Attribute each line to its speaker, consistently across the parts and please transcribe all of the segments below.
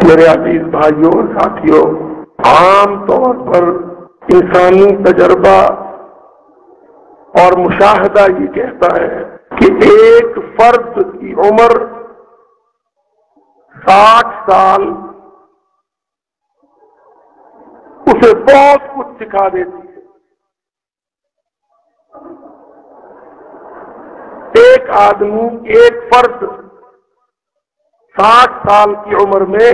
Speaker 1: میرے عزیز بھائیوں اور ساتھیوں، عام طور پر انسانی تجربہ اور مشاہدہ یہ کہتا ہے کہ ایک فرد کی عمر 60 سال اسے بہت کچھ سکھا دیتی ہے۔ ایک آدمی، ایک فرد 60 سال کی عمر میں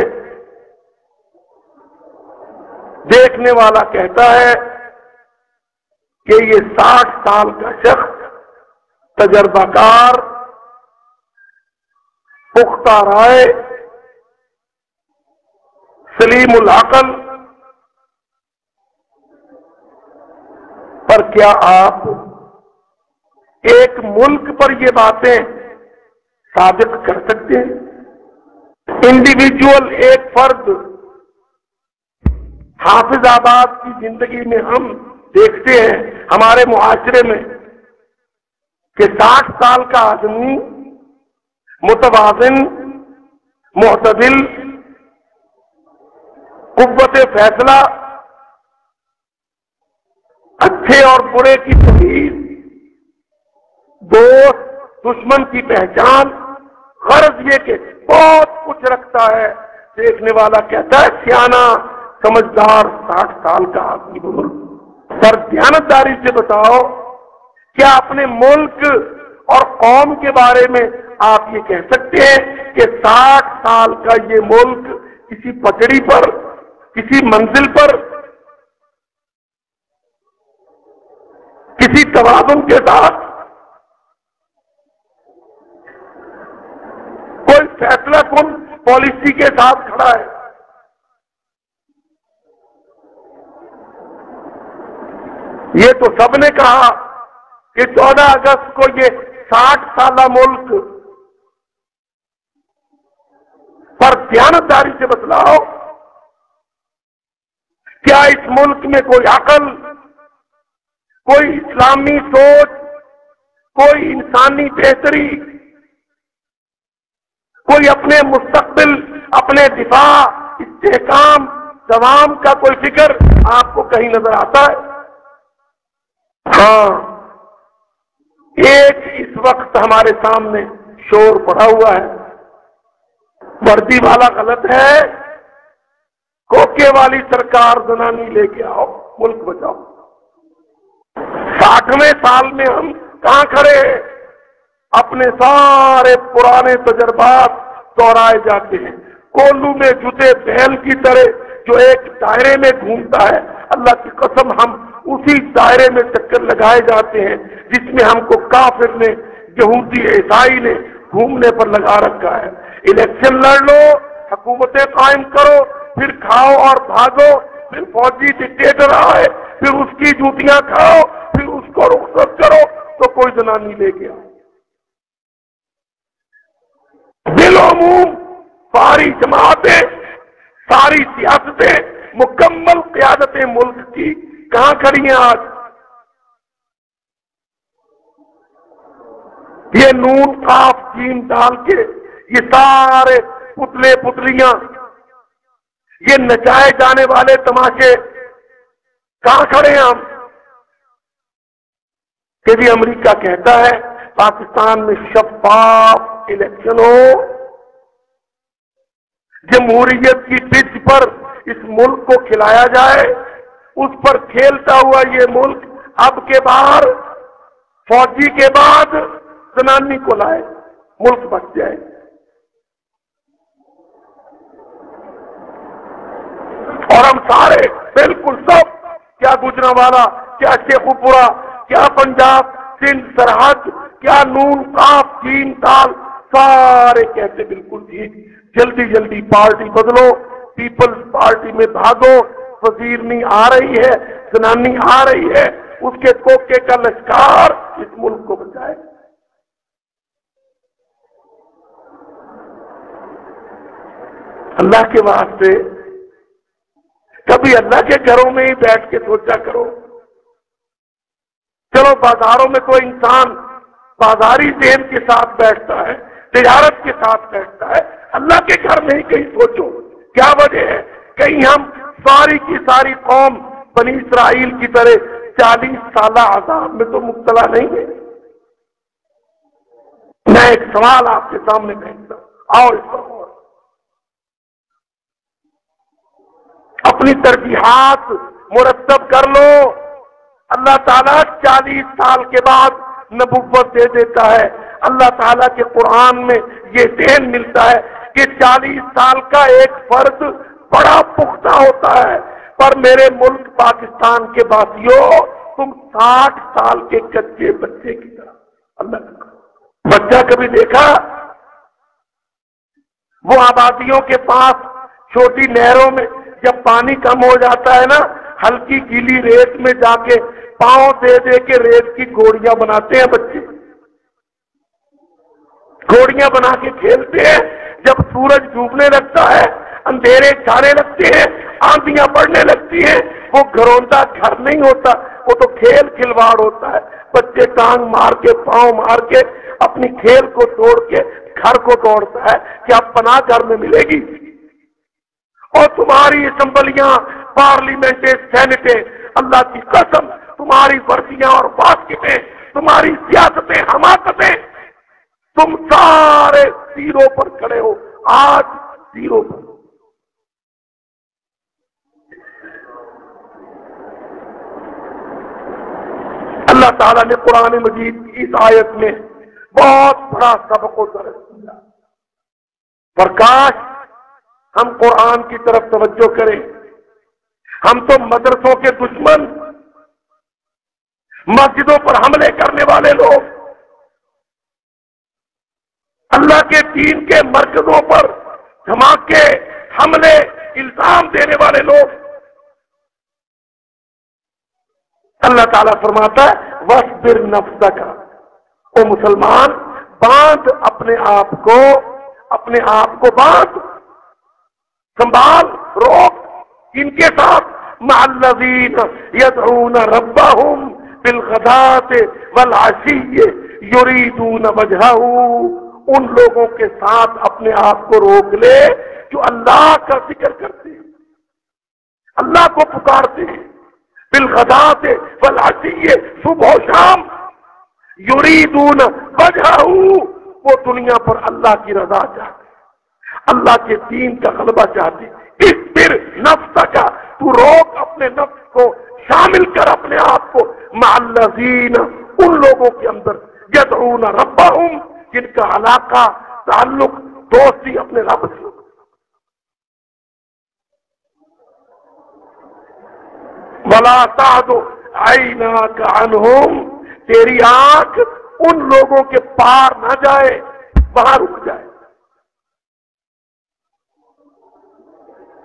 Speaker 1: دیکھنے والا کہتا ہے کہ یہ 60 سال کا شخص تجربہ کار، پختہ رائے، سلیم العقل۔ پر کیا آپ ایک ملک پر یہ باتیں ثابت کر سکتے ہیں؟ انڈیویجول، ایک فرد، حافظ آباد کی زندگی میں ہم دیکھتے ہیں ہمارے معاشرے میں کہ 60 سال کا آدمی متوازن، معتدل، قوت فیصلہ، اچھے اور برے کی تمیز، دوست دشمن کی پہچان، غرض یہ کہ بہت کچھ رکھتا ہے۔ دیکھنے والا کہتا ہے سیانا، سمجھدار 60 سال کا آدمی بزرگ۔ پر دیانتداری سے بتاؤ، کیا اپنے ملک اور قوم کے بارے میں آپ یہ کہہ سکتے ہیں کہ 60 سال کا یہ ملک کسی پٹڑی پر، کسی منزل پر، کسی توازن کے ساتھ کوئی فیصلہ کن پالیسی کے ساتھ کھڑا ہے؟ یہ تو سب نے کہا کہ 14 اگست کو یہ 60 سالہ ملک، پر دیانتداری سے بتلاؤ، کیا اس ملک میں کوئی عقل، کوئی اسلامی سوچ، کوئی انسانی بہتری، کوئی اپنے مستقبل، اپنے دفاع، استحکام، دوام کا کوئی فکر آپ کو کہیں نظر آتا ہے؟ ہاں، ایک اس وقت ہمارے سامنے شور پڑا ہوا ہے، وردی والا غلط ہے، کوکے والی سرکار زنانی لے کے آؤ، ملک بچاؤ۔ 60ویں سال میں ہم کہاں کھڑے ہیں؟ اپنے سارے پرانے تجربات دوہرائے جاتے ہیں، کولو میں جتے بیل کی طرح جو ایک دائرے میں گھومتا ہے۔ اللہ کی قسم ہم اسی دائرے میں چکر لگائے جاتے ہیں جس میں ہم کو کافر نے، یہودی، عیسائی نے گھومنے پر لگا رکھا ہے۔ الیکشن لڑ لو، حکومتیں قائم کرو، پھر کھاؤ اور بھاگو، پھر فوجی ڈکٹیٹر آئے، پھر اس کی جوتیاں کھاؤ، پھر اس کو رخصت کرو تو کوئی زنانی لے کے آؤ۔ بالعموم ساری جماعتیں، ساری سیاستیں، مکمل قیادتیں ملک کی کہاں کھڑی ہیں آج؟ یہ نون قاف جیم ڈال کے یہ سارے پتلے پتلیاں، یہ نچائے جانے والے تماشے کہاں کھڑے ہیں ہم؟ کہ بھی امریکہ کہتا ہے پاکستان میں شفاف الیکشن ہو، جمہوریت کی پچ پر اس ملک کو کھلایا جائے، اس پر کھیلتا ہوا یہ ملک اب کے باہر فوجی کے بعد زنانی کو لائے، ملک بچ جائے۔ اور ہم سارے بالکل سب، کیا گجرانوالا، کیا شیخو پورا، کیا پنجاب، سندھ سرحد، کیا نون قاف جیم دال، سارے کہتے بالکل ٹھیک، جلدی جلدی پارٹی بدلو، پیپلز پارٹی میں بھاگو، وزیر نہیں آ رہی ہے، زنانی آ رہی ہے، اس کے کوکے کا لشکار اس ملک کو بچائے۔ اللہ کے واسطے کبھی اللہ کے گھروں میں ہی بیٹھ کے سوچا کرو۔ چلو بازاروں میں کوئی انسان بازاری ذہن کے ساتھ بیٹھتا ہے، تجارت کے ساتھ بیٹھتا ہے، اللہ کے گھر میں ہی کہیں سوچو کیا وجہ ہے؟ کہیں ہم ساری کی ساری قوم بنی اسرائیل کی طرح 40 سالہ عذاب میں تو مبتلا نہیں ہے؟ میں ایک سوال آپ کے سامنے بھیجتا ہوں، آؤ اس پر غور، اپنی ترجیحات مرتب کر لو۔ اللہ تعالیٰ 40 سال کے بعد نبوت دے دیتا ہے۔ اللہ تعالیٰ کے قرآن میں یہ دین ملتا ہے کہ 40 سال کا ایک فرد بڑا پختہ ہوتا ہے، پر میرے ملک پاکستان کے باسیوں تم 60 سال کے کچے بچے کی طرح اللہ کا بچہ کبھی دیکھا؟ وہ آبادیوں کے پاس چھوٹی نہروں میں جب پانی کم ہو جاتا ہے نا، ہلکی گیلی ریت میں جا کے پاؤں دے دے کے ریت کی گوڑیاں بناتے ہیں بچے، گوڑیاں بنا کے کھیلتے ہیں۔ جب سورج ڈوبنے لگتا ہے، اندھیرے چھانے لگتے ہیں، آندیاں پڑنے لگتی ہیں، وہ گھروندا گھر نہیں ہوتا، وہ تو کھیل کھلواڑ ہوتا ہے۔ بچے ٹانگ مار کے پاؤں مار کے اپنی کھیل کو توڑ کے گھر کو توڑتا ہے کہ اب پناہ گھر میں ملے گی۔ اور تمہاری اسمبلیاں، پارلیمنٹیں، سینٹیں، اللہ کی قسم تمہاری وردیاں اور واسطیں، تمہاری سیاستیں، حماقتیں، تم سارے زیرو پر کھڑے ہو، آج زیرو پر۔ اللہ تعالیٰ نے قرآن مجید کی اس آیت میں بہت بڑا سبق و درس دیا، پر کاش ہم قرآن کی طرف توجہ کریں۔ ہم تو مدرسوں کے دشمن، مسجدوں پر حملے کرنے والے لوگ، اللہ کے دین کے مرکزوں پر دھماکے، حملے، الزام دینے والے لوگ۔ اللہ تعالیٰ فرماتا ہے وَاصْبِرْ نَفْسَكَ، او مسلمان باندھ اپنے آپ کو باندھ، سنبھال، روک، ان کے ساتھ مع الذین یدعون ربہم بالغداۃ والعشی یریدون وجہہ، ان لوگوں کے ساتھ اپنے آپ کو روک لے جو اللہ کا ذکر کرتے ہیں، اللہ کو پکارتے ہیں، بالغداۃ والعشی، صبح و شام، یریدون وجہہ، وہ دنیا پر اللہ کی رضا چاہتے، اللہ کے دین کا غلبہ چاہتے۔ اس پھر نفس کا تو روک اپنے نفس کو، شامل کر اپنے آپ کو مع الذین، ان لوگوں کے اندر یدعون ربہم، جن کا علاقہ، تعلق، دوستی اپنے رب سے۔ وَلَا تَعْدُ عَيْنَاكَ عَنْهُمْ، تیری آنکھ ان لوگوں کے پار نہ جائے، وہاں رک جائے۔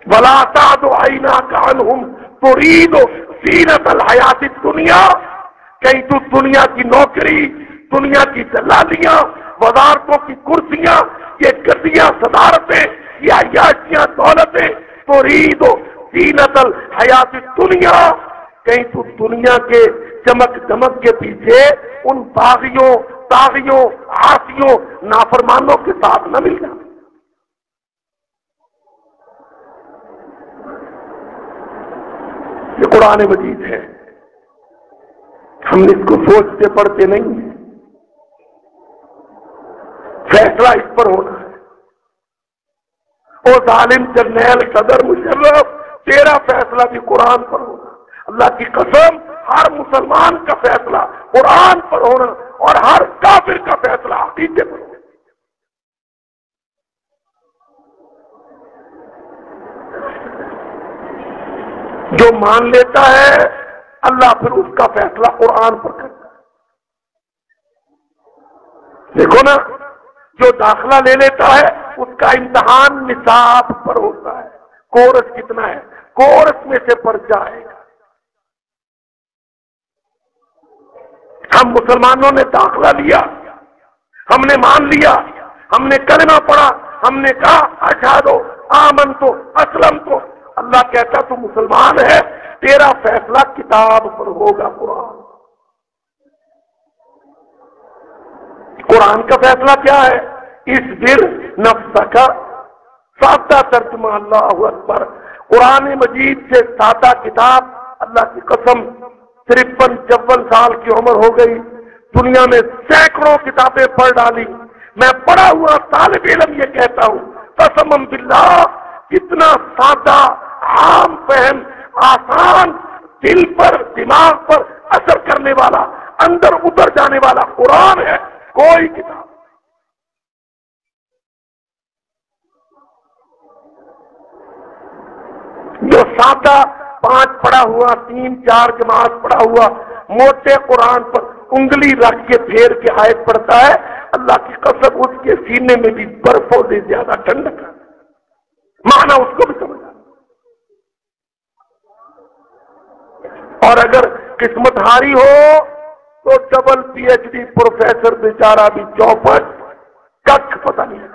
Speaker 1: وَلَا تَعْدُ عَيْنَاكَ عَنْهُمْ تُرِيدُ زِينَةَ الْحَيَاةِ الدُّنْيَا، کہیں تو دنیا کی نوکری، دنیا کی دلالیاں، وزارتوں کی کرسیاں، یہ گدیاں، صدارتیں، یہ عیاشیاں، دولتیں، تُرِيدُ زِينَةَ الْحَيَاةِ الدُّنْيَا، کہیں تو دنیا کے چمک دمک کے پیچھے ان باغیوں، طاغیوں، عاصیوں، نافرمانوں کے ساتھ نہ مل جائے۔ یہ قرآن مجید ہے، ہم اس کو سوچتے پڑھتے نہیں ہیں، فیصلہ اس پر ہونا ہے۔ او ظالم جرنیل صدر مشرف، تیرا فیصلہ بھی قرآن پر ہونا، اللہ کی قسم ہر مسلمان کا فیصلہ قرآن پر ہونا، اور ہر کافر کا فیصلہ عقیدے پر ہونا۔ جو مان لیتا ہے اللہ پھر اس کا فیصلہ قرآن پر کرتا ہے۔ دیکھو نا، جو داخلہ لے لیتا ہے اس کا امتحان نصاب پر ہوتا ہے، کورس کتنا ہے، کورس میں سے پرچہ آئے گا۔ ہم مسلمانوں نے داخلہ لیا، ہم نے مان لیا، ہم نے کلمہ پڑھا، ہم نے کہا اشہدو آمنتو اسلمتو، اللہ کہتا تو مسلمان ہے، تیرا فیصلہ کتاب پر ہوگا، قرآن کا فیصلہ کیا ہے؟ اس بر نفس کا، سادہ ترجمہ، اللہ اکبر، قرآن مجید سے سادہ کتاب، اللہ کی قسم 53-54 سال کی عمر ہو گئی، دنیا میں سینکڑوں کتابیں پڑھ ڈالی، میں پڑھا ہوا طالب علم یہ کہتا ہوں قسم باللہ، کتنا سادہ، عام فہم، آسان، دل پر دماغ پر اثر کرنے والا، اندر اتر جانے والا قرآن ہے، کوئی کتاب۔ جو سادہ 5 پڑھا ہوا، 3-4 جماعت پڑھا ہوا موٹے قرآن پر انگلی رکھ کے پھیر کے آیت پڑھتا ہے، اللہ کی قسم اس کے سینے میں بھی برفوں سے زیادہ ٹھنڈک ہے، معنی اس کو بھی سمجھ آتا۔ اور اگر قسمت ہاری ہو تو ڈبل PhD پروفیسر بیچارہ بھی چوپٹ، کچھ پتہ نہیں ہے۔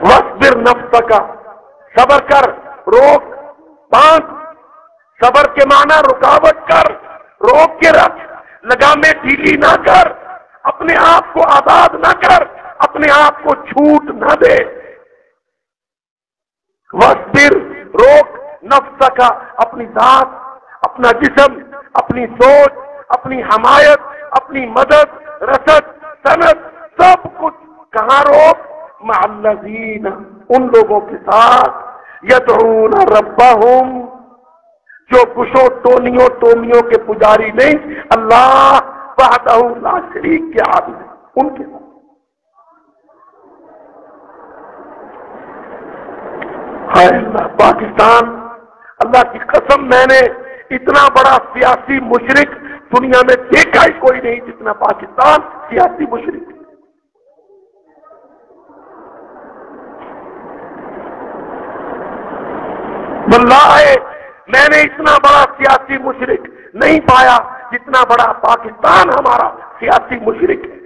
Speaker 1: وَاصْبِرْ نَفْسَكَ، صبر کر، روک، باندھ، صبر کے معنی رکاوٹ کر، روک کے رکھ، لگامیں ڈھیلی نہ کر، اپنے آپ کو آزاد نہ کر، اپنے آپ کو چھوٹ نہ دے۔ وَاصْبِرْ، روک، نفسک، اپنی ذات، اپنا جسم، اپنی سوچ، اپنی حمایت، اپنی مدد، رسد، سند، سب کچھ کہاں روک؟ مع الذین، ان لوگوں کے ساتھ، یدعون ربہم، جو گشوں ٹونیوں ٹومیوں کے پجاری نہیں، اللہ وحدہ لا شریک کے عابد ہیں، ان کے ساتھ۔ ہائے اللہ، پاکستان، اللہ کی قسم میں نے اتنا بڑا سیاسی مشرک دنیا میں دیکھا ہی کوئی نہیں جتنا پاکستان سیاسی مشرک۔ واللہ میں نے اتنا بڑا سیاسی مشرک نہیں پایا جتنا بڑا پاکستان ہمارا سیاسی مشرک ہے۔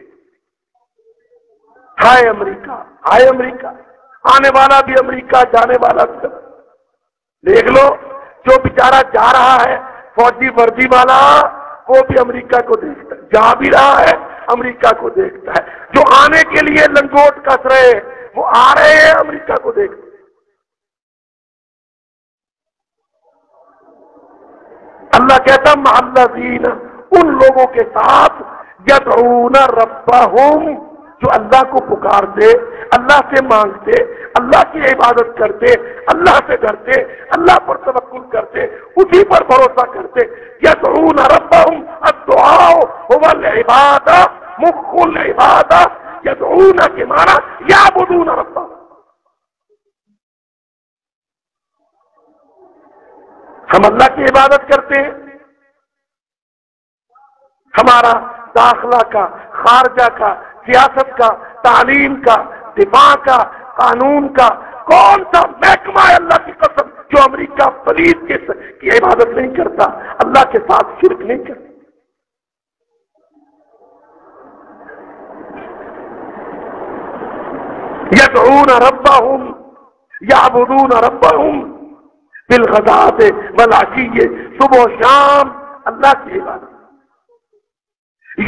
Speaker 1: ہائے امریکہ، ہائے امریکہ، آنے والا بھی امریکہ، جانے والا بھی۔ دیکھ لو جو بیچارہ جا رہا ہے فوجی وردی والا، وہ بھی امریکہ کو دیکھتا ہے، جا بھی رہا ہے امریکہ کو دیکھتا ہے، جو آنے کے لیے لنگوٹ کس رہے وہ آ رہے ہیں امریکہ کو دیکھتے ہیں۔ اللہ کہتا مع الذین، ان لوگوں کے ساتھ، یدعون ربہم، جو اللہ کو پکارتے، اللہ سے مانگتے، اللہ کی عبادت کرتے، اللہ سے ڈرتے، اللہ پر توکل کرتے، اسی پر بھروسہ کرتے۔ یدعون ربہم، الدعاء هو العبادہ، مخ العبادہ، یدعون کے معنی یعبدون ربہم۔ ہم اللہ کی عبادت کرتے ہیں، ہمارا داخلہ کا، خارجہ کا، سیاست کا، تعلیم کا، دفاع کا، قانون کا کون سا محکمہ ہے اللہ کی قسم جو امریکہ پلیت کی عبادت نہیں کرتا، اللہ کے ساتھ شرک نہیں کرتا؟ یدعون ربہم، یعبدون ربہم بالغداۃ والعشی، صبح و شام اللہ کی عبادت۔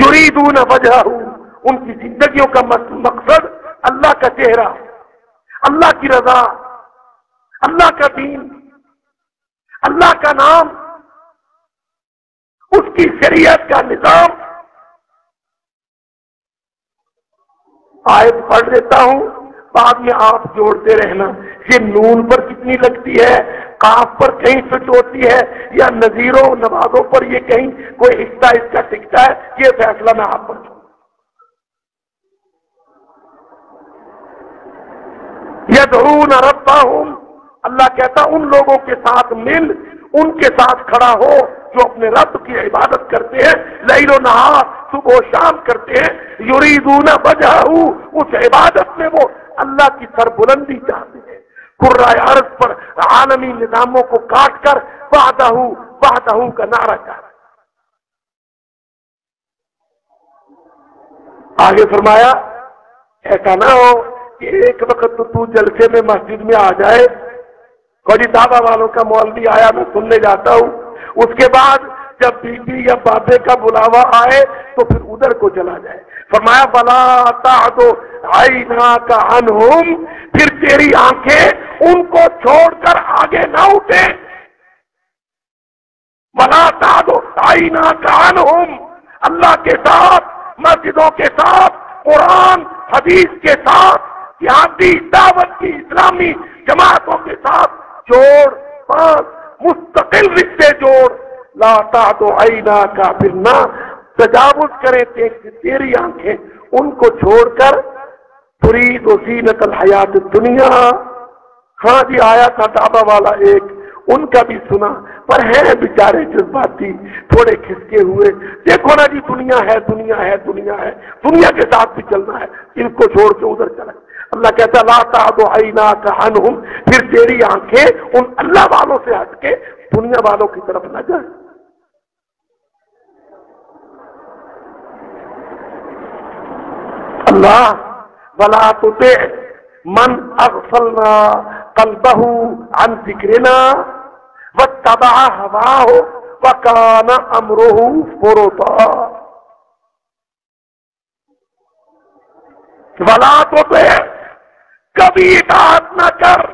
Speaker 1: یریدون وجہہ، ان کی زندگیوں کا مقصد اللہ کا چہرہ، اللہ کی رضا، اللہ کا دین، اللہ کا نام، اس کی شریعت کا نظام۔ آیت پڑھ دیتا ہوں، بعد میں آپ جوڑتے رہنا، یہ نون پر کتنی لگتی ہے، قاف پر کہیں فٹ ہوتی ہے، یا نظیروں نمازوں پر یہ کہیں کوئی حصہ اس کا ٹکتا ہے، یہ فیصلہ میں آپ پر چھوڑوں۔ یدعون ربہم، اللہ کہتا ان لوگوں کے ساتھ مل، ان کے ساتھ کھڑا ہو جو اپنے رب کی عبادت کرتے ہیں، لیل و نہار، صبح و شام کرتے ہیں، یریدون وجہہ، اس عبادت میں وہ اللہ کی سربلندی چاہتے ہیں، کرۂ ارض پر عالمی نظاموں کو کاٹ کر وحدہ وحدہ کا نعرہ چاہتے ہیں۔ آگے فرمایا ایسا نہ ہو کہ ایک وقت تو جلسے میں مسجد میں آ جائے، کوئی دعویٰ والوں کا مولوی آیا میں سننے جاتا ہوں، اس کے بعد جب بیوی یا بابے کا بلاوا آئے تو پھر ادھر کو چلا جائے. فرمایا ولا تعد عیناک عنہم، پھر تیری آنکھیں ان کو چھوڑ کر آگے نہ اٹھے. ولا تعد عیناک عنہم، اللہ کے ساتھ، مسجدوں کے ساتھ، قرآن حدیث کے ساتھ، جہادی دعوت کی اسلامی جماعتوں کے ساتھ جوڑ، پانچ مستقل رشتے جوڑ. لا تعد عیناک، پھر نہ تجاوز کرے تیری آنکھیں ان کو چھوڑ کر ترید و زینت الحیات الدنیا. ہاں جی آیا تھا ڈابا والا ایک، ان کا بھی سنا، پر ہے بیچارے جذباتی، تھوڑے کھسکے ہوئے. دیکھو نا جی دنیا ہے دنیا ہے دنیا ہے، دنیا کے ساتھ بھی چلنا ہے، ان کو چھوڑ کے ادھر چلا. اللہ کہتا لا تعد عیناک عنہم، پھر تیری آنکھیں ان اللہ والوں سے ہٹ کے دنیا والوں کی طرف نہ جائیں. اللہ ولا تطع من اغفلنا قلبه عن ذکرنا واتبع هواه وكان امره فرطا. ولا تطع، کبھی اطاعت نہ کر،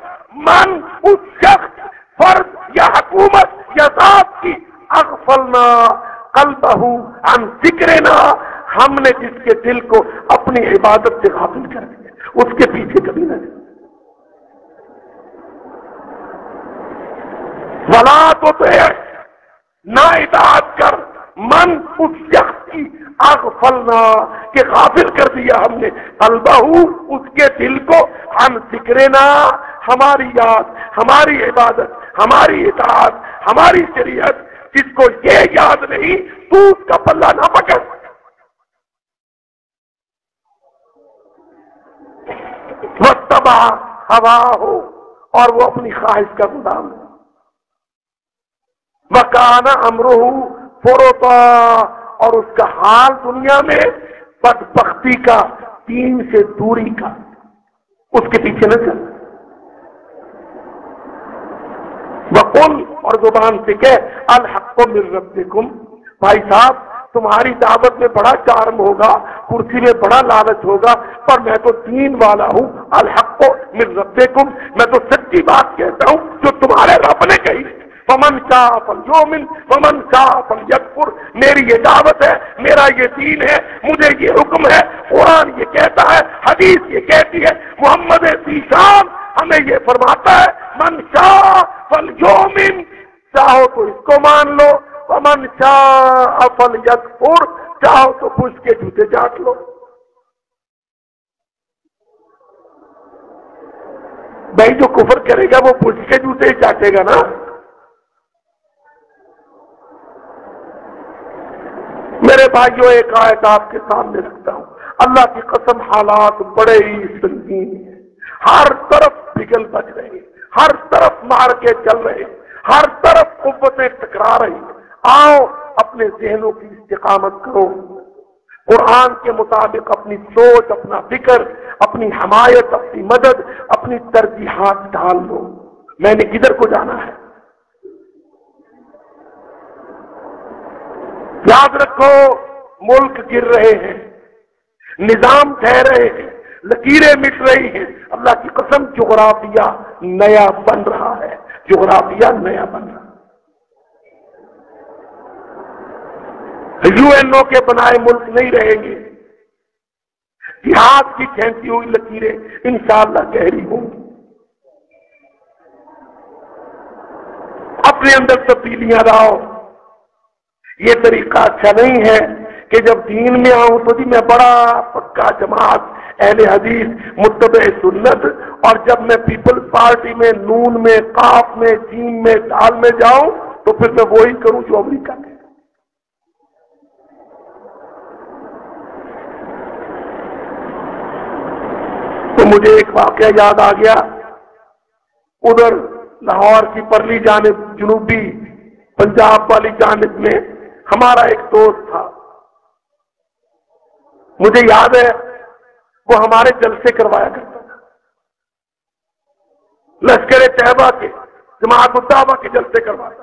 Speaker 1: من اس شخص، فرد یا حکومت یا ذات کی، اغفلنا قلبه عن ذکرنا، ہم نے جس کے دل کو اپنی عبادت سے غافل کر دیا، اس کے پیچھے کبھی نہ جائے. ولا تطع، نہ اطاعت کر، من اس شخص کی، اغفلنا کہ غافل کر دیا ہم نے، قلبہ اس کے دل کو، عن ذکرنا ہماری یاد، ہماری عبادت، ہماری اطاعت، ہماری شریعت، جس کو یہ یاد نہیں تو اس کا پلہ نہ پکڑ. واتبع ہواہ، اور وہ اپنی خواہش کا غلام ہے. وکان امرہ فرطا، اور اس کا حال دنیا میں بدبختی کا، دین سے دوری کا، اس کے پیچھے نہ چل. وقل، اور زبان سے کہہ، الحق من ربکم. بھائی صاحب تمہاری دعوت میں بڑا چارم ہوگا، کرسی میں بڑا لالچ ہوگا، پر میں تو دین والا ہوں. الحق من ربکم، میں تو سچی بات کہتا ہوں جو تمہارے رب نے کہی. فمن شاء فلیؤمن ومن شاء فلیکفر، میری یہ دعوت ہے، میرا یہ دین ہے، مجھے یہ حکم ہے، قرآن یہ کہتا ہے، حدیث یہ کہتی ہے، محمد ذیشان ہمیں یہ فرماتا ہے، من شاء فلیؤمن، چاہو تو اس کو مان لو، ومن شاء فلیکفر، چاہو تو پوچھ کے جوتے چاٹ لو. بھائی جو کفر کرے گا وہ پوچھ کے جوتے ہی چاٹے گا نا. میرے بھائیوں ایک آیت آپ کے سامنے رکھتا ہوں، اللہ کی قسم حالات بڑے ہی سنگین ہیں، ہر طرف پگھل بج رہے ہیں، ہر طرف مار کے چل رہے ہیں، ہر طرف قوتیں ٹکرا رہی ہیں. آؤ اپنے ذہنوں کی استقامت کرو، قرآن کے مطابق اپنی سوچ، اپنا فکر، اپنی حمایت، اپنی مدد، اپنی ترجیحات ڈال دو. میں نے کدھر کو جانا ہے؟ یاد رکھو ملک گر رہے ہیں، نظام ٹھہر رہے ہیں، لکیریں مٹ رہی ہیں. اللہ کی قسم جغرافیہ نیا بن رہا ہے، جغرافیہ نیا بن رہا ہے. UN کے بنائے ملک نہیں رہیں گے، جہاد کی کھینچی ہوئی لکیریں انشاءاللہ گہری ہوں گی. اپنے اندر تبدیلیاں لاؤ. یہ طریقہ اچھا نہیں ہے کہ جب دین میں آؤں تو جی میں بڑا پکا جماعت اہل حدیث متبع سنت، اور جب میں پیپلز پارٹی میں، نون میں، قاف میں، جیم میں، دال میں جاؤں تو پھر میں وہی کروں جو امریکہ میں. تو مجھے ایک واقعہ یاد آ گیا. ادھر لاہور کی پرلی جانب، جنوبی پنجاب والی جانب میں ہمارا ایک دوست تھا، مجھے یاد ہے وہ ہمارے جلسے کروایا کرتا تھا، لشکر طیبہ کے، جماعت الدعوہ کے جلسے کرواتا.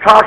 Speaker 1: 60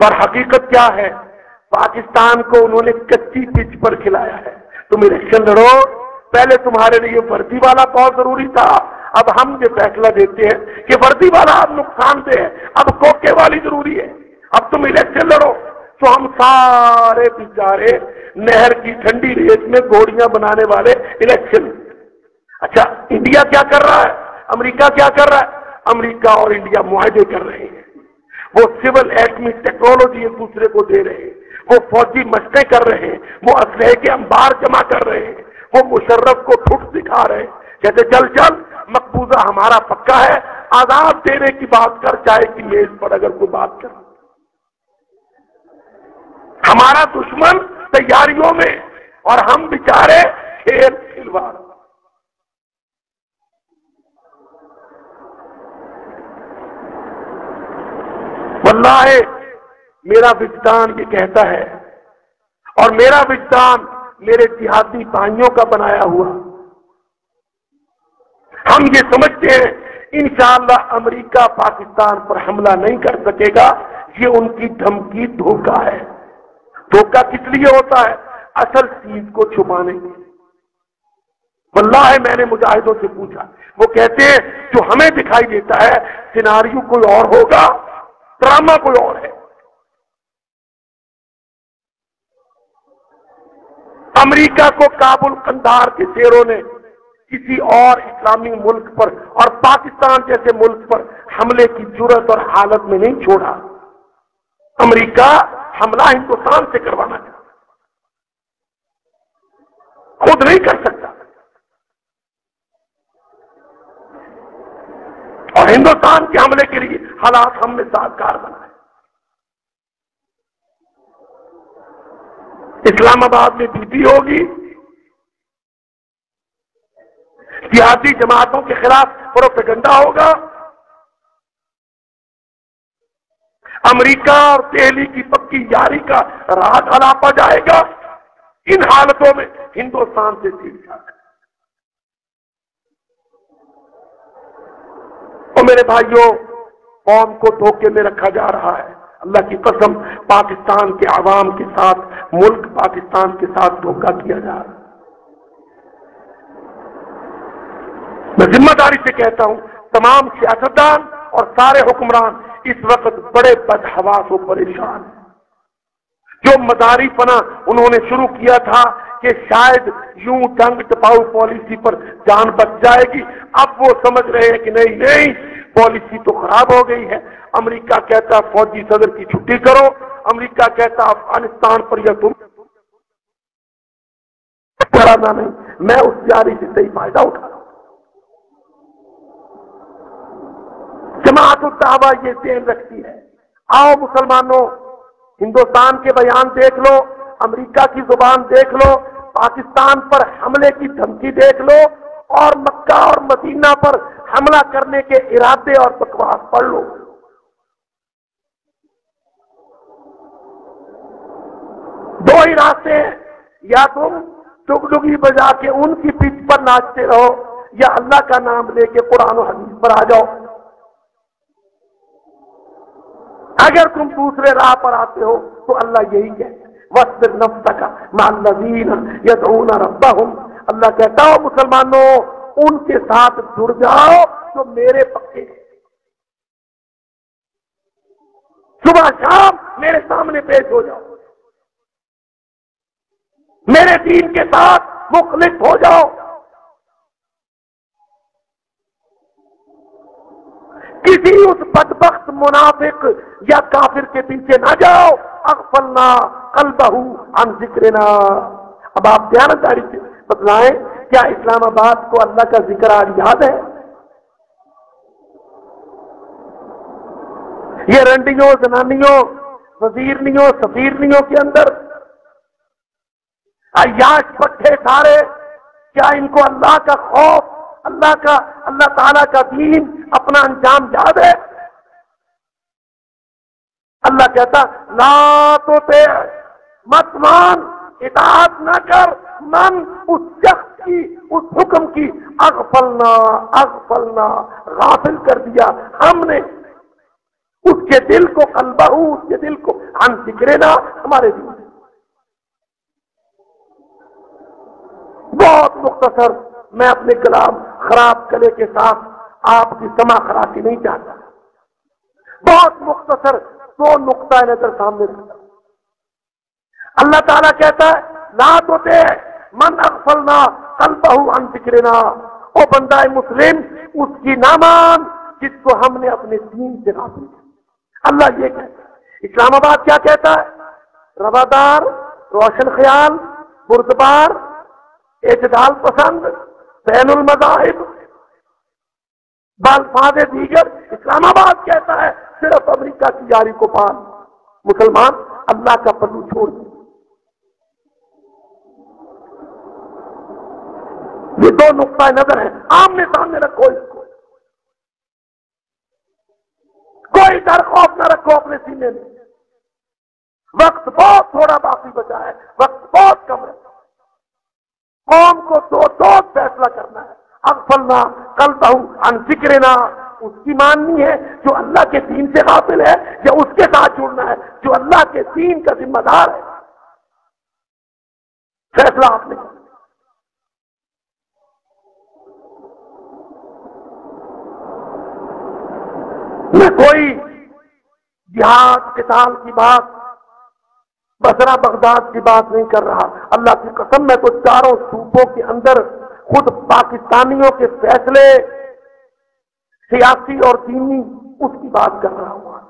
Speaker 1: پر حقیقت کیا ہے؟ پاکستان کو انہوں نے کچی پچ پر کھلایا ہے. تم الیکشن لڑو، پہلے تمہارے لیے وردی والا بہت ضروری تھا، اب ہم یہ فیصلہ دیتے ہیں کہ وردی والا اب نقصان دہ ہے، اب کوکے والی ضروری ہے. اب تم الیکشن لڑو تو ہم سارے بیچارے نہر کی ٹھنڈی ریت میں گھوڑیاں بنانے والے الیکشن. اچھا انڈیا کیا کر رہا ہے؟ امریکہ کیا کر رہا ہے؟ امریکہ اور انڈیا معاہدے کر رہے ہیں، وہ سول ایٹمی ٹیکنالوجی ایک دوسرے کو دے رہے ہیں، وہ فوجی مشقیں کر رہے ہیں، وہ اسلحے کے انبار جمع کر رہے ہیں، وہ مشرف کو ٹھٹ دکھا رہے ہیں، کہتے چل چل مقبوضہ ہمارا پکا ہے، آزاد دینے کی بات کر، چائے کی میز پر اگر کوئی بات کر. ہمارا دشمن تیاریوں میں اور ہم بیچارے کھیل کھلواڑ. واللہ میرا وجدان یہ کہتا ہے، اور میرا وجدان میرے جہادی بھائیوں کا بنایا ہوا، ہم یہ سمجھتے ہیں انشاءاللہ امریکہ پاکستان پر حملہ نہیں کر سکے گا. یہ ان کی دھمکی دھوکہ ہے. دھوکہ کس لیے ہوتا ہے؟ اصل چیز کو چھپانے کے. واللہ میں نے مجاہدوں سے پوچھا، وہ کہتے ہیں جو ہمیں دکھائی دیتا ہے سیناریو کوئی اور ہوگا، ڈرامہ کوئی اور ہے. امریکہ کو کابل قندھار کے شیروں نے کسی اور اسلامی ملک پر اور پاکستان جیسے ملک پر حملے کی جرأت اور حالت میں نہیں چھوڑا. امریکہ حملہ ہندوستان سے کروانا چاہتا، خود نہیں کر سکتا، اور ہندوستان کے حملے کے لیے حالات ہم نے سازگار بنائے. اسلام آباد میں بی پی ہوگی، سیاسی جماعتوں کے خلاف پروپیگنڈا ہوگا، امریکہ اور دہلی کی پکی یاری کا راز الاپا جائے گا. ان حالتوں میں ہندوستان سے سیکھ جائے. اور میرے بھائیوں، قوم کو دھوکے میں رکھا جا رہا ہے. اللہ کی قسم پاکستان کے عوام کے ساتھ، ملک پاکستان کے ساتھ دھوکہ کیا جا رہا ہے. میں ذمہ داری سے کہتا ہوں تمام سیاستدان اور سارے حکمران اس وقت بڑے بدحواس و پریشان ہیں. جو مداری پنا انہوں نے شروع کیا تھا کہ شاید یوں ڈنگ ٹپاؤ پالیسی پر جان بچ جائے گی، اب وہ سمجھ رہے ہیں کہ نہیں پالیسی تو خراب ہو گئی ہے. امریکہ کہتا فوجی صدر کی چھٹی کرو، امریکہ کہتا افغانستان پر یا تم کرانا نہیں، میں اس جاری سے صحیح فائدہ اٹھا رہا ہوں. جماعت الدعوہ یہ دین رکھتی ہے. آؤ مسلمانوں، ہندوستان کے بیان دیکھ لو، امریکہ کی زبان دیکھ لو، پاکستان پر حملے کی دھمکی دیکھ لو، اور مکہ اور مدینہ پر حملہ کرنے کے ارادے اور بکواس پڑھ لو. دو ہی راستے ہیں، یا تم ڈگڈگی بجا کے ان کی پیٹھ پر ناچتے رہو، یا اللہ کا نام لے کے قرآن و حدیث پر آ جاؤ. اگر تم دوسرے راہ پر آتے ہو تو اللہ یہی کہتا ہے وَاصْبِرْ نَفْسَكَ مَعَ الَّذِينَ يَدْعُونَ رَبَّهُمْ. اللہ کہتا ہو مسلمانوں ان کے ساتھ جڑ جاؤ جو میرے پکے ہیں، صبح شام میرے سامنے پیش ہو جاؤ، میرے دین کے ساتھ مخلص ہو جاؤ. کسی اس بدبخت منافق یا کافر کے پیچھے نہ جاؤ. اغفلنا قلبہ عن ذکرنا. اب آپ دیانتداری سے بتلائیں، کیا اسلام آباد کو اللہ کا ذکر آج یاد ہے؟ یہ رنڈیوں، زنانیوں، وزیرنیوں، سفیرنیوں کے اندر عیاش پٹھے سارے، کیا ان کو اللہ کا خوف، اللہ تعالیٰ کا دین، اپنا انجام یاد ہے؟ اللہ کہتا لا تطع، مت مان، اطاعت نہ کر، من اس شخص کی، اس حکم کی اغفلنا غافل کر دیا ہم نے اس کے دل کو، قلبہ، اس کے دل کو عن ذکرنا، ہمارے دین سے۔ بہت مختصر، میں اپنے کلام خراب گلے کے ساتھ آپ کی سما خراشی نہیں چاہتا، بہت مختصر دو نقطہ نظر سامنے رکھتا۔ اللہ تعالیٰ کہتا ہے لا تطع من اغفلنا قلبہ عن ذکرنا، او بندہ مسلم اس کی نہ مان جس کو ہم نے اپنے دین سے غافل کیا۔ اللہ یہ کہتا ہے۔ اسلام آباد کیا کہتا ہے؟ روادار، روشن خیال، بردبار، اعتدال پسند، بین المذاہب، بالفاظ دیگر۔ اسلام آباد کہتا ہے صرف امریکہ کی یاری کو پال، مسلمان اللہ کا پلو چھوڑ دیں۔ یہ دو نقطہ نظر ہیں، آمنے سامنے رکھو اس کو، کوئی ڈر خوف نہ رکھو اپنے سینے میں۔ وقت بہت تھوڑا باقی بچا ہے، وقت بہت کم ہے۔ قوم کو دو فیصلہ کرنا ہے۔ اغفلنا قلبہ عن ذکرنا، اس کی ماننی ہے جو اللہ کے دین سے غافل ہے، یا اس کے ساتھ جڑنا ہے جو اللہ کے دین کا ذمہ دار ہے۔ فیصلہ آپ نے کرنا۔ میں کوئی جہاد قتال کی بات، بصرہ بغداد کی بات نہیں کر رہا، اللہ کی قسم میں تو چاروں صوبوں کے اندر خود پاکستانیوں کے فیصلے سیاسی اور دینی اس کی بات کر رہا ہوں۔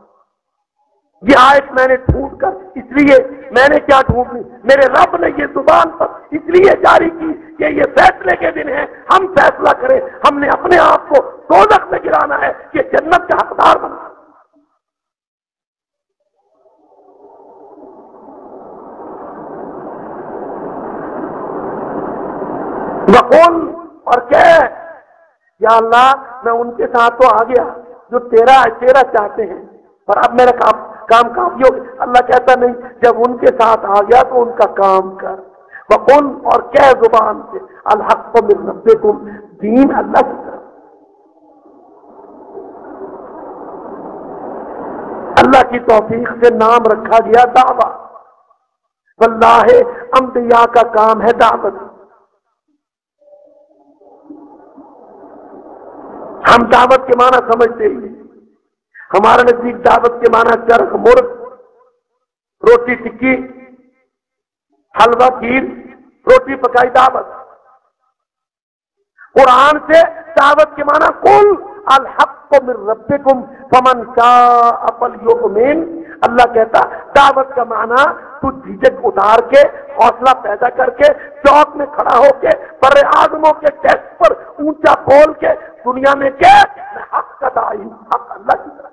Speaker 1: یہ آیت میں نے ڈھونڈ کر، اس لیے میں نے کیا ڈھونڈ لی، میرے رب نے یہ زبان پر اس لیے جاری کی کہ یہ فیصلے کے دن ہیں، ہم فیصلہ کریں، ہم نے اپنے آپ کو دوزخ میں گرانا ہے کہ جنت کا حقدار بنا۔ وقل، اور کہہ یا اللہ میں ان کے ساتھ تو آ گیا جو تیرا چاہتے ہیں، پر اب میرا کام کافی ہو گیا۔ اللہ کہتا نہیں، جب ان کے ساتھ آ گیا تو ان کا کام کر۔ وقل، اور کہہ زبان سے الحق من ربکم، دین اللہ کی طرف، اللہ کی توفیق سے نام رکھا گیا دعویٰ۔ واللہ انبیاء کا کام ہے دعوت۔ ہم دعوت کے معنی سمجھتے ہی، ہمارے نزدیک دعوت کے معنی چرخ مرغ، روٹی ٹکی، حلوہ کھیر، روٹی پکائی دعوت۔ قرآن سے دعوت کے معنی قل الحق من ربکم فمن شاء فلیؤمن۔ اللہ کہتا دعوت کا معنی تو جھجک اتار کے، حوصلہ پیدا کر کے، چوک میں کھڑا ہو کے، بر اعظموں کے ٹیسٹ پر اونچا بول کے دنیا میں کہ میں حق کا داعی ہوں، حق اللہ کی طرف۔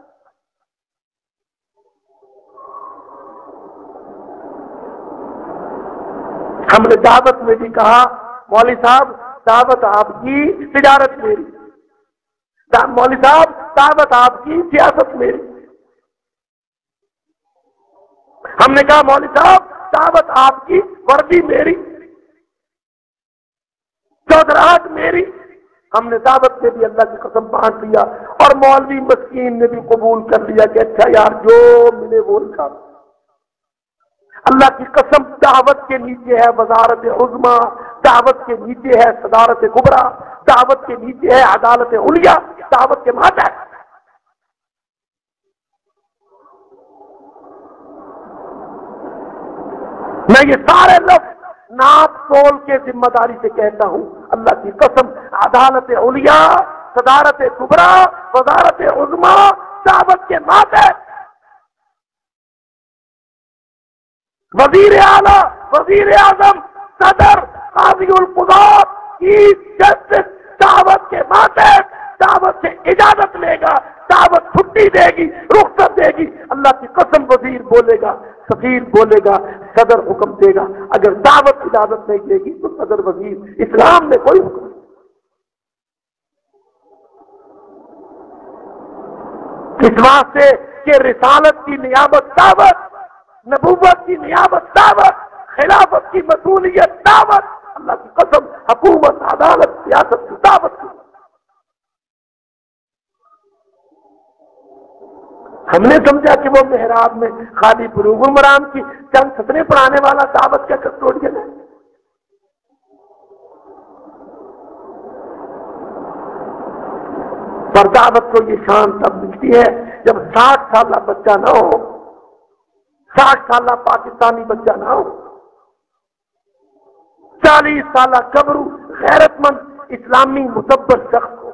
Speaker 1: ہم نے دعوت میں بھی کہا مولوی صاحب دعوت آپ کی، تجارت میری، مولوی صاحب دعوت آپ کی، سیاست میری۔ ہم نے کہا مولوی صاحب دعوت آپ کی، وردی میری، چودراہٹ میری۔ ہم نے دعوت سے بھی اللہ کی قسم بانٹ لیا، اور مولوی مسکین نے بھی قبول کر لیا کہ اچھا یار جو ملے وہ لکھا۔ اللہ کی قسم دعوت کے نیچے ہے وزارت عظمیٰ، دعوت کے نیچے ہے صدارت کبریٰ، دعوت کے نیچے ہے عدالت علیٰ، دعوت کے ماتحت۔ میں یہ سارے لفظ ناپ تول کے ذمہ داری سے کہتا ہوں، اللہ کی قسم عدالت علیٰ، صدارت کبریٰ، وزارت عظمیٰ، دعوت کے ماتحت، وزیر اعلیٰ، وزیر اعظم، صدر، قاضی القضات، چیف جسٹس، دعوت کے ماتحت، دعوت سے اجازت لے گا، دعوت چھٹی دے گی، رخصت دے گی۔ اللہ کی قسم وزیر بولے گا، سفیر بولے گا، صدر حکم دے گا۔ اگر دعوت اجازت نہیں دے گی تو صدر وزیر، اسلام میں کوئی حکم نہیں۔ اس واسطے کہ رسالت کی نیابت دعوت، نبوت کی نیابت دعوت، خلافت کی مسئولیت دعوت، اللہ کی قسم حکومت، عدالت، سیاست کی دعوت کی۔ ہم نے سمجھا کہ وہ محراب میں خالی بلوغ المرام کی چند سطریں پڑھانے والا دعوت کا کسٹوڈین ہے. پر دعوت کو یہ شان تب ملتی ہے جب 60 سالہ بچہ نہ ہو، 60 سالہ پاکستانی بچہ نہ ہو، 40 سالہ قبرو غیرت مند اسلامی متبر شخص ہو.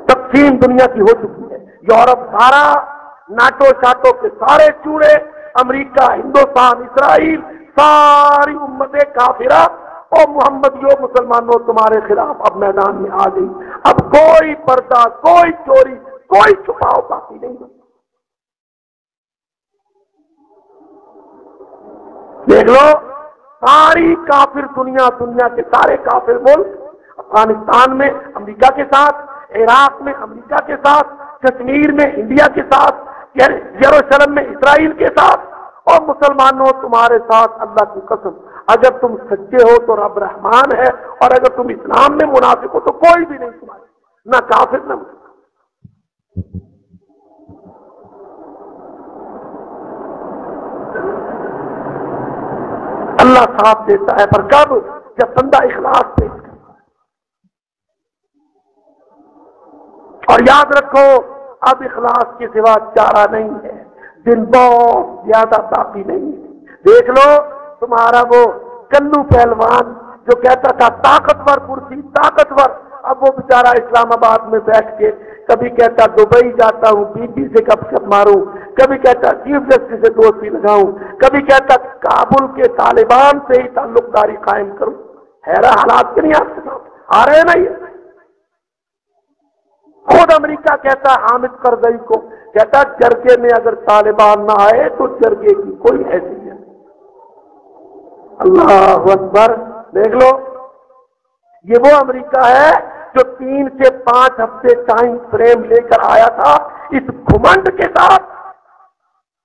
Speaker 1: تقسیم دنیا کی ہو چکی ہے. یورپ سارا، ناٹو شاٹو کے سارے چوڑے، امریکہ، ہندوستان، اسرائیل، ساری امت کافرہ اور محمدیوں مسلمانوں تمہارے خلاف اب میدان میں آ گئی. اب کوئی پردہ، کوئی چوری، کوئی چھپاؤ باقی نہیں. دیکھ لو ساری کافر دنیا کے سارے کافر ملک، افغانستان میں امریکہ کے ساتھ، عراق میں امریکہ کے ساتھ، کشمیر میں انڈیا کے ساتھ، یروشلم میں اسرائیل کے ساتھ، اور مسلمانوں تمہارے ساتھ. اللہ کی قسم اگر تم سچے ہو تو رب رحمان ہے، اور اگر تم اسلام میں منافق ہو تو کوئی بھی نہیں تمہارے، نہ کافر نہ مسلمان. اللہ صاف دیتا ہے، پر کب؟ جب بندہ اخلاص پیش کرتا. اور یاد رکھو اب اخلاص کے سوا چارہ نہیں ہے، دن بہت زیادہ باقی نہیں ہے. دیکھ لو تمہارا وہ کلو پہلوان جو کہتا تھا طاقتور کرسی طاقتور، اب وہ بیچارہ اسلام آباد میں بیٹھ کے کبھی کہتا دبئی جاتا ہوں بی بی سے گپ شپ ماروں، کبھی کہتا چیف جسٹس سے دوستی لگاؤں، کبھی کہتا کابل کے طالبان سے ہی تعلق داری قائم کروں. حیران حالات کے نہیں آپ کے ساتھ آ رہے ہیں نا. یہ خود امریکہ کہتا حامد کرزئی کو، کہتا جرگے میں اگر طالبان نہ آئے تو جرگے کی کوئی حیثیت نہیں. اللہ اکبر. دیکھ لو یہ وہ امریکہ ہے جو 3 سے 5 ہفتے ٹائم فریم لے کر آیا تھا، اس گھمنڈ کے ساتھ،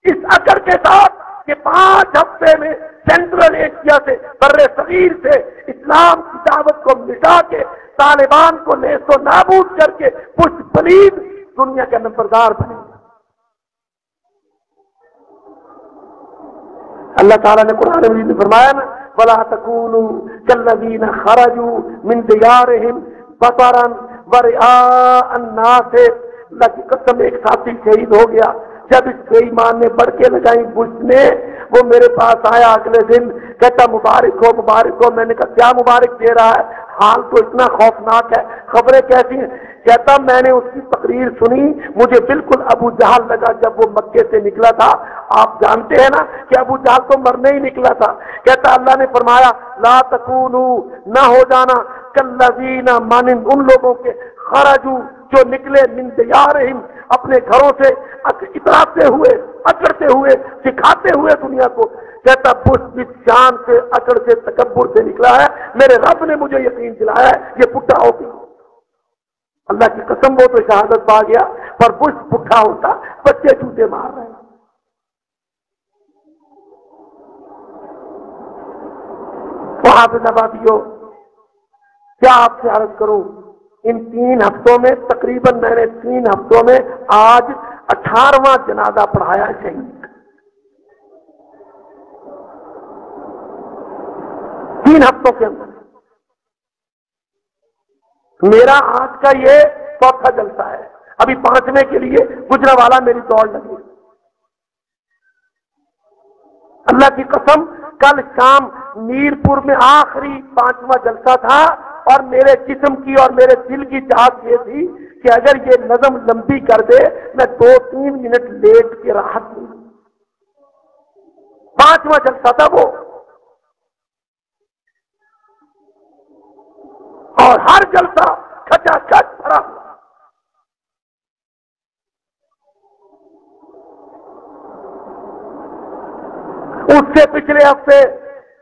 Speaker 1: اس اکڑ کے ساتھ کہ 5 ہفتے میں سینٹرل ایشیا سے، بر صغیر سے اسلام کی دعوت کو مٹا کے، طالبان کو نیست و نابود کر کے پشت پلید دنیا کا نمبردار بنے. اللہ تعالیٰ نے قرآن مجید میں فرمایا نا وَلَا تَكُونُوا كَالَّذِينَ خَرَجُوا مِن دِيَارِهِمْ بَطَرًا وَرِئَاءَ النَّاسِ. اللہ کی قسم ایک ساتھی شہید ہو گیا جب اس بے ایمان نے بڑھ کے لگائی بش نے. وہ میرے پاس آیا اگلے دن کہتا مبارک ہو مبارک ہو. میں نے کہا کیا مبارک دے رہا ہے، حال تو اتنا خوفناک ہے، خبریں کیسی ہیں؟ کہتا میں نے اس کی تقریر سنی، مجھے بالکل ابو جہل لگا جب وہ مکے سے نکلا تھا. آپ جانتے ہیں نا کہ ابو جہل تو مرنے ہی نکلا تھا. کہتا اللہ نے فرمایا لا تکونوا، نہ ہو جانا کالذین مانند ان لوگوں کے خرجوا جو نکلے من دیارہم اپنے گھروں سے، اتراتے ہوئے، اکڑتے ہوئے، سکھاتے ہوئے دنیا کو. کہتا بش شان سے، اکڑ سے، تکبر سے نکلا ہے. میرے رب نے مجھے یقین دلایا ہے یہ پٹھا ہو گیا. اللہ کی قسم وہ تو شہادت پا گیا، پر بش پٹھا ہوتا بچے جوتے مار رہے ہیں. حافظ آبادیوں کیا آپ سے عرض کروں، ان 3 ہفتوں میں تقریباً میں نے 3 ہفتوں میں آج 18واں جنازہ پڑھایا شہید. 3 ہفتوں کے اندر میرا آج کا یہ 4تھا جلسہ ہے. ابھی 5ویں کے لیے گجرانوالہ میری دوڑ لگی. اللہ کی قسم کل شام میرپور میں آخری 5واں جلسہ تھا، اور میرے جسم کی اور میرے دل کی چاہت یہ تھی کہ اگر یہ نظم لمبی کر دے میں 2-3 منٹ لیٹ کے راحت دوں. 5واں جلسہ تھا وہ، اور ہر جلسہ کھچا کھچ بھرا ہوا. اس سے پچھلے ہفتے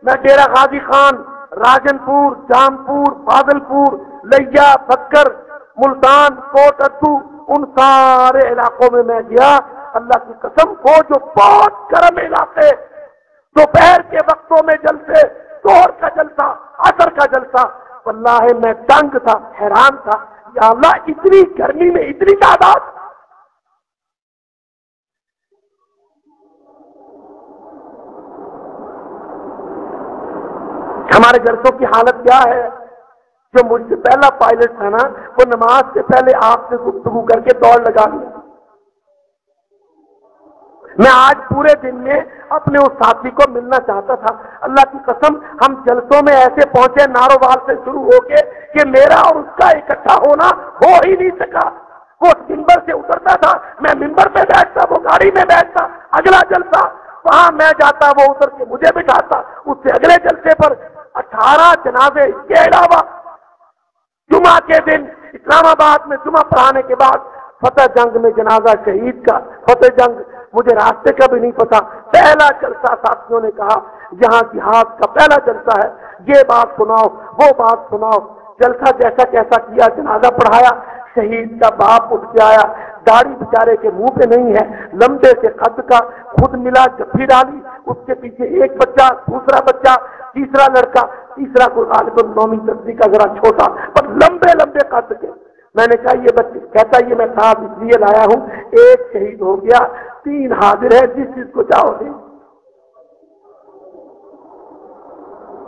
Speaker 1: میں ڈیرہ غازی خان، راجن پور، جامپور، بادل پور، لیا، بکر، ملتان، کوٹ ادو، ان سارے علاقوں میں گیا. اللہ کی قسم وہ جو بہت گرم علاقے، دوپہر کے وقتوں میں جلسے، ظہر کا جلسہ، عصر کا جلسہ، واللہ میں تنگ تھا، حیران تھا، یا اللہ اتنی گرمی میں اتنی تعداد. ہمارے جلسوں کی حالت کیا ہے؟ جو مجھ سے پہلا پائلٹ تھا نا، وہ نماز سے پہلے آپ سے گفتگو کر کے دوڑ لگا لیا. میں آج پورے دن میں اپنے اس ساتھی کو ملنا چاہتا تھا. اللہ کی قسم ہم جلسوں میں ایسے پہنچے نارووال سے شروع ہو کے کہ میرا اور اس کا اکٹھا ہونا ہو ہی نہیں سکا. وہ ممبر سے اترتا تھا، میں ممبر پہ بیٹھتا، وہ گاڑی میں بیٹھتا. اگلا جلسہ وہاں میں جاتا، وہ اتر کے مجھے بٹھاتا. اس سے اگلے جلسے پر 18 جنازے. اس کے علاوہ جمعہ کے دن اسلام آباد میں جمعہ پڑھانے کے بعد فتح جنگ میں جنازہ شہید کا. فتح جنگ مجھے راستے کا بھی نہیں پتا. پہلا جلسہ ساتھیوں نے کہا یہاں جہاد کا پہلا جلسہ ہے، یہ بات سناؤ وہ بات سناؤ. جلسہ جیسا کیسا کیا، جنازہ پڑھایا. شہید کا باپ اٹھ کے آیا، داڑھی بیچارے کے منہ پہ نہیں ہے، لمبے سے قد کا، خود ملا جفی ڈالی. اس کے پیچھے ایک بچہ، دوسرا بچہ، تیسرا لڑکا، تیسرا کوئی غالب 9ویں 10ویں کا ذرا چھوٹا پر لمبے لمبے قد کے. میں نے کہا یہ بچے، کہتا یہ میں ساتھ اس لیے لایا ہوں، ایک شہید ہو گیا، 3 حاضر ہے، جس چیز کو چاہو دے.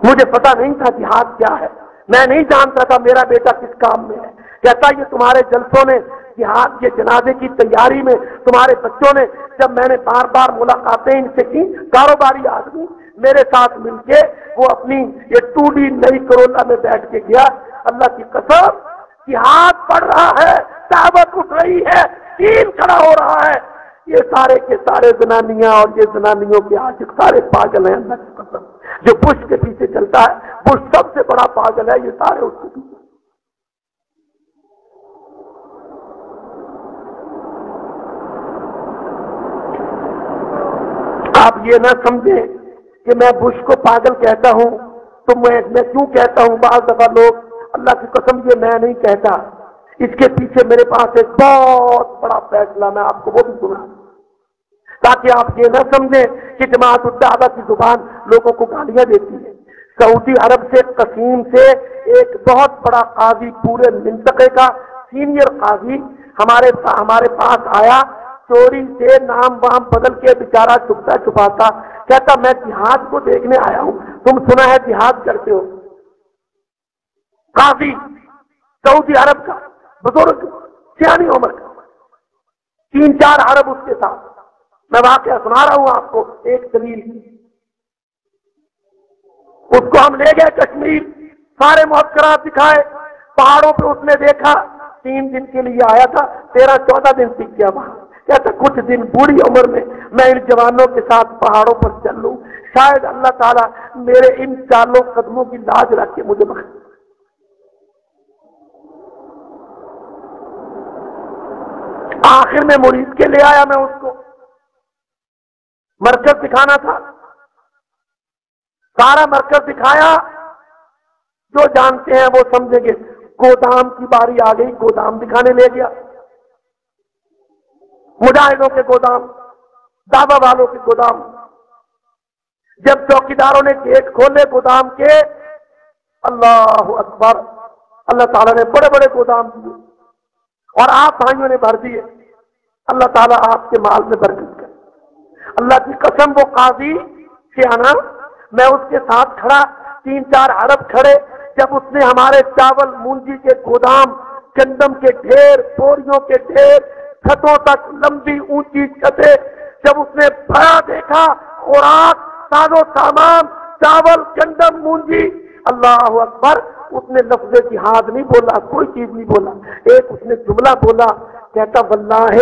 Speaker 1: مجھے پتا نہیں تھا جہاد کیا ہے، میں نہیں جانتا تھا میرا بیٹا کس کام میں ہے. کہتا یہ تمہارے جلسوں نے جہاد کے جنازے کی تیاری میں تمہارے بچوں نے، جب میں نے بار بار ملاقاتیں ان سے کی، کاروباری آدمی میرے ساتھ مل کے وہ اپنی یہ 2D نئی کرولا میں بیٹھ کے گیا. اللہ کی قسم جہاد پڑھ رہا ہے، دعوت اٹھ رہی ہے، دین کھڑا ہو رہا ہے. یہ سارے کے سارے زنانیاں اور یہ زنانیوں کے عاشق سارے پاگل ہیں. اللہ کی قسم جو بش کے پیچھے چلتا ہے، بش سب سے بڑا پاگل ہے، یہ سارے اس کے پیچھے. آپ یہ نہ سمجھیں کہ میں بش کو پاگل کہتا ہوں تو میں کیوں کہتا ہوں. بعض دفعہ لوگ، اللہ کی قسم یہ میں نہیں کہتا، اس کے پیچھے میرے پاس ایک بہت بڑا فیصلہ، میں آپ کو وہ بھی سنا تاکہ آپ یہ نہ سمجھیں کہ جماعت الدعوہ کی زبان لوگوں کو گالیاں دیتی ہے. سعودی عرب سے قسیم سے ایک بہت بڑا قاضی، پورے منطقے کا سینئر قاضی ہمارے پاس آیا. چوری سے نام وام بدل کے بیچارہ چھپتا چھپاتا کہتا میں جہاد کو دیکھنے آیا ہوں. تم سنا ہے جہاد کرتے ہو؟ قاضی سعودی عرب کا بزرگ، سیانی عمر کا، 3-4 عرب اس کے ساتھ. میں واقعہ سنا رہا ہوں آپ کو ایک دلیل. اس کو ہم لے گئے کشمیر، سارے معسکرات دکھائے. پہاڑوں پہ اس نے دیکھا، 3 دن کے لیے آیا تھا، 13-14 دن سیکھ گیا وہاں. کہتا کچھ دن بوڑھی عمر میں ان جوانوں کے ساتھ پہاڑوں پر چل لوں، شاید اللہ تعالیٰ میرے ان چالوں قدموں کی لاج رکھ کے مجھے بخشے. آخر میں مرید کے لے آیا. میں اس کو مرکز دکھانا تھا، سارا مرکز دکھایا. جو جانتے ہیں وہ سمجھیں گے. گودام کی باری آ گئی، گودام دکھانے لے گیا. مجاہدوں کے گودام، دعوی والوں کے گودام. جب چوکیداروں نے گیٹ کھولے گودام کے، اللہ اکبر، اللہ تعالیٰ نے بڑے بڑے گودام دیے اور آپ بھائیوں نے بھر دیے. اللہ تعالیٰ آپ کے مال میں برکت کرے. اللہ کی قسم وہ قاضی سیانا، میں اس کے ساتھ کھڑا، 3-4 عرب کھڑے. جب اس نے ہمارے چاول مونجی کے گودام، گندم کے ڈھیر، بوریوں کے ڈھیر، چھتوں تک لمبی اونچی چھتیں، جب اس نے بھرا دیکھا، خوراک، ساز و سامان، چاول، گندم، مونجی، اللہ اکبر. اس نے لفظ جہاد نہیں بولا، کوئی چیز نہیں بولا. ایک اس نے جملہ بولا، کہتا واللہ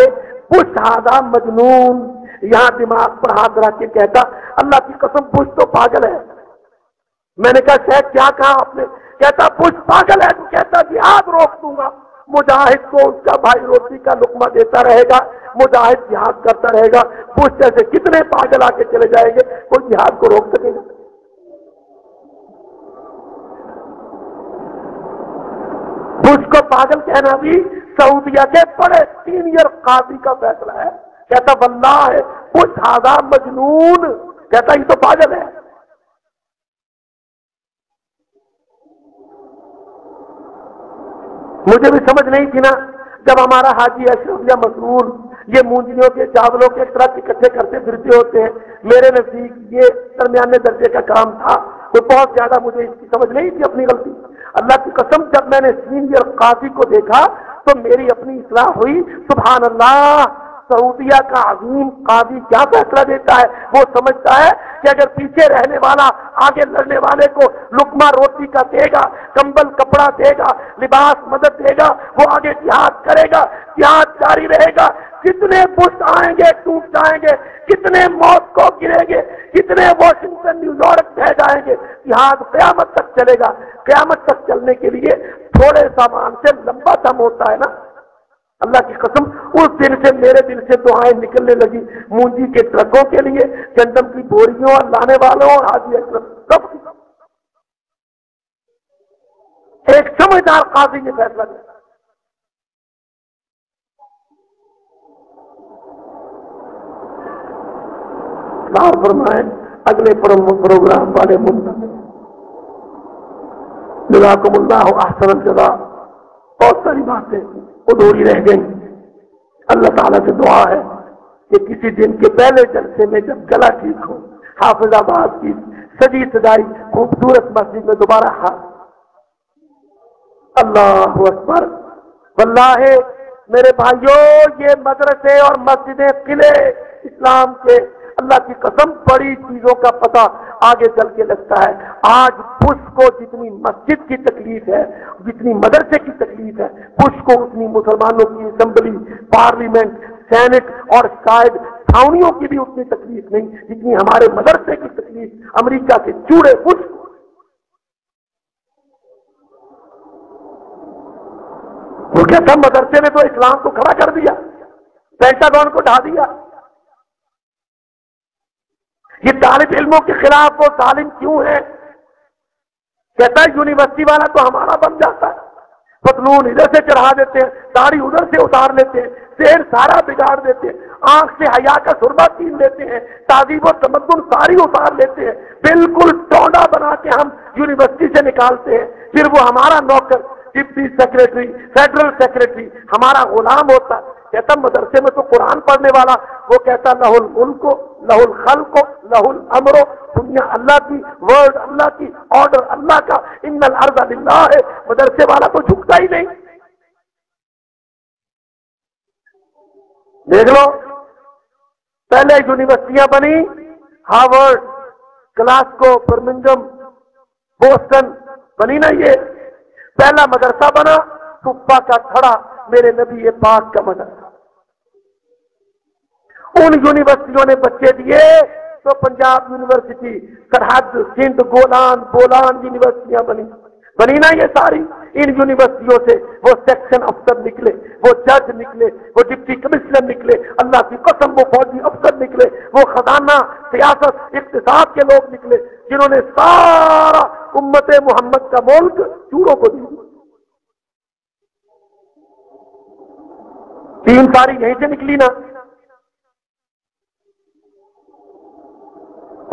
Speaker 1: بش ہذا مجنون. یہاں دماغ پر ہاتھ رکھ کے کہتا اللہ کی قسم بش تو پاگل ہے. میں نے کہا شیخ کیا کہا آپ نے؟ کہتا بش پاگل ہے. تو کہتا جہاد روک دوں گا. مجاہد کو اس کا بھائی روٹی کا لقمہ دیتا رہے گا، مجاہد جہاد کرتا رہے گا. بش جیسے کتنے پاگل آ کے چلے جائیں گے، کوئی جہاد کو روک سکے گا؟ بش کو پاگل کہنا بھی سعودیہ کے بڑے سینئر قاضی کا فیصلہ ہے. کہتا واللہ ہے بش ہذا مجنون. کہتا یہ تو پاگل ہے. مجھے بھی سمجھ نہیں تھی نا جب ہمارا حاجی اشرف یا مسرور یہ مونجیوں کے چاولوں کے ٹرک اکٹھے کرتے پھرتے ہوتے ہیں، میرے نزدیک یہ درمیانے درجے کا کام تھا، تو بہت زیادہ مجھے اس کی سمجھ نہیں تھی اپنی غلطی۔ اللہ کی قسم جب میں نے سینئر قاضی کو دیکھا تو میری اپنی اصلاح ہوئی۔ سبحان اللہ، سعودیہ کا عظیم قاضی کیا فیصلہ دیتا ہے؟ وہ سمجھتا ہے کہ اگر پیچھے رہنے والا آگے لڑنے والے کو لقمہ روٹی کا دے گا، کمبل کپڑا دے گا، لباس مدد دے گا، وہ آگے جہاد کرے گا، جہاد جاری رہے گا۔ کتنے بش آئیں گے ٹوٹ جائیں گے، کتنے موت کو گریں گے، کتنے واشنگٹن نیو یارک بہ جائیں گے، جہاد قیامت تک چلے گا۔ قیامت تک چلنے کے لیے تھوڑے سامان سے لمبا دم ہوتا ہے نا۔ اللہ کی قسم اس دن سے میرے دل سے دعائیں نکلنے لگی مونجی کے ٹرکوں کے لیے، گندم کی بوریوں اور لانے والوں اور حاجی اشرف سب کی۔ ایک سمجھدار قاضی نے فیصلہ کیا۔ فرمائے اگلے پروگرام والے منتظر جزاکم اللہ احسن الجزا۔ بہت ساری باتیں ادھوری رہ گئی۔ اللہ تعالیٰ سے دعا ہے کہ کسی دن کے پہلے جلسے میں جب گلا ٹھیک ہو، حافظ آباد کی سجی سجائی خوبصورت مسجد میں دوبارہ اللہ اکبر۔ واللہ میرے بھائیوں، یہ مدرسے اور مسجدیں قلعے اسلام کے، اللہ کی قسم بڑی چیزوں کا پتہ آگے چل کے لگتا ہے۔ آج بش کو جتنی مسجد کی تکلیف ہے، جتنی مدرسے کی تکلیف ہے، بش کو اتنی مسلمانوں کی اسمبلی، پارلیمنٹ، سینٹ اور شاید چھاؤنیوں کی بھی اتنی تکلیف نہیں جتنی ہمارے مدرسے کی تکلیف امریکہ کے چوڑے بش کو۔ وہ کہتا مدرسے نے تو اسلام کو کھڑا کر دیا، پینٹاگون کو ڈھا دیا۔ یہ طالب علموں کے خلاف وہ ظالم کیوں ہے؟ کہتا ہے یونیورسٹی والا تو ہمارا بن جاتا ہے، پتلون ادھر سے چڑھا دیتے ہیں، داڑھی ادھر سے اتار لیتے ہیں، شعر سارا بگاڑ دیتے ہیں، آنکھ سے حیا کا سرما چھین لیتے ہیں، تہذیب و تمدن ساری اتار لیتے ہیں، بالکل ٹونڈا بنا کے ہم یونیورسٹی سے نکالتے ہیں، پھر وہ ہمارا نوکر، ڈپٹی سیکرٹری، فیڈرل سیکرٹری ہمارا غلام ہوتا ہے۔ کہتا مدرسے میں تو قرآن پڑھنے والا وہ کہتا لہ الملک لہ الخلق لہ الامر، دنیا اللہ کی، ورڈ اللہ کی، آرڈر اللہ کا، ان الارض للہ ہے۔ مدرسے والا تو جھکتا ہی نہیں۔ دیکھ لو پہلے یونیورسٹیاں بنی، ہارورڈ، گلاسکو، برمنگم، بوسٹن بنی نا، یہ پہلا مدرسہ بنا صفا کا کھڑا میرے نبی پاک کا مدرسہ۔ ان یونیورسٹیوں نے بچے دیے تو پنجاب یونیورسٹی، سرحد، سندھ، بولان یونیورسٹیاں بنی نا یہ ساری۔ ان یونیورسٹیوں سے وہ سیکشن افسر نکلے، وہ جج نکلے، وہ ڈپٹی کمشنر نکلے، اللہ کی قسم وہ فوجی افسر نکلے، وہ خزانہ، سیاست، اقتصاد کے لوگ نکلے، جنہوں نے سارا امت محمد کا ملک چوروں کو دیا۔ تین ساری یہیں سے نکلی نا۔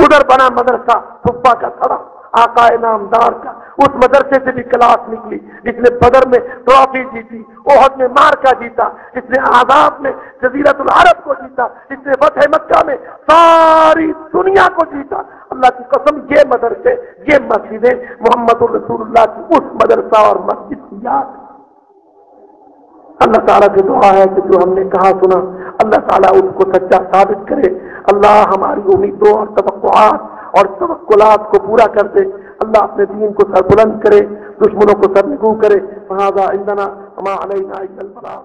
Speaker 1: ادھر بنا مدرسہ صفا کا کھڑا آقا نامدار کا، اس مدرسے سے بھی کلاس نکلی جس نے بدر میں ٹرافی جیتی، احد میں مارکا جیتا، جس نے آزاد میں جزیرت العرب کو جیتا، جس نے فتح مکہ میں ساری دنیا کو جیتا۔ اللہ کی قسم یہ مدرسے، یہ مسجدیں محمد الرسول اللہ کی اس مدرسہ اور مسجد کی یاد۔ اللہ تعالیٰ سے دعا ہے کہ جو ہم نے کہا سنا اللہ تعالیٰ اس کو سچا ثابت کرے۔ اللہ ہماری امیدوں اور توقعات اور توکلات کو پورا کر دے۔ اللہ اپنے دین کو سر بلند کرے، دشمنوں کو سرنگو کرے۔ فہذا عندنا وما علینا الا البلاغ۔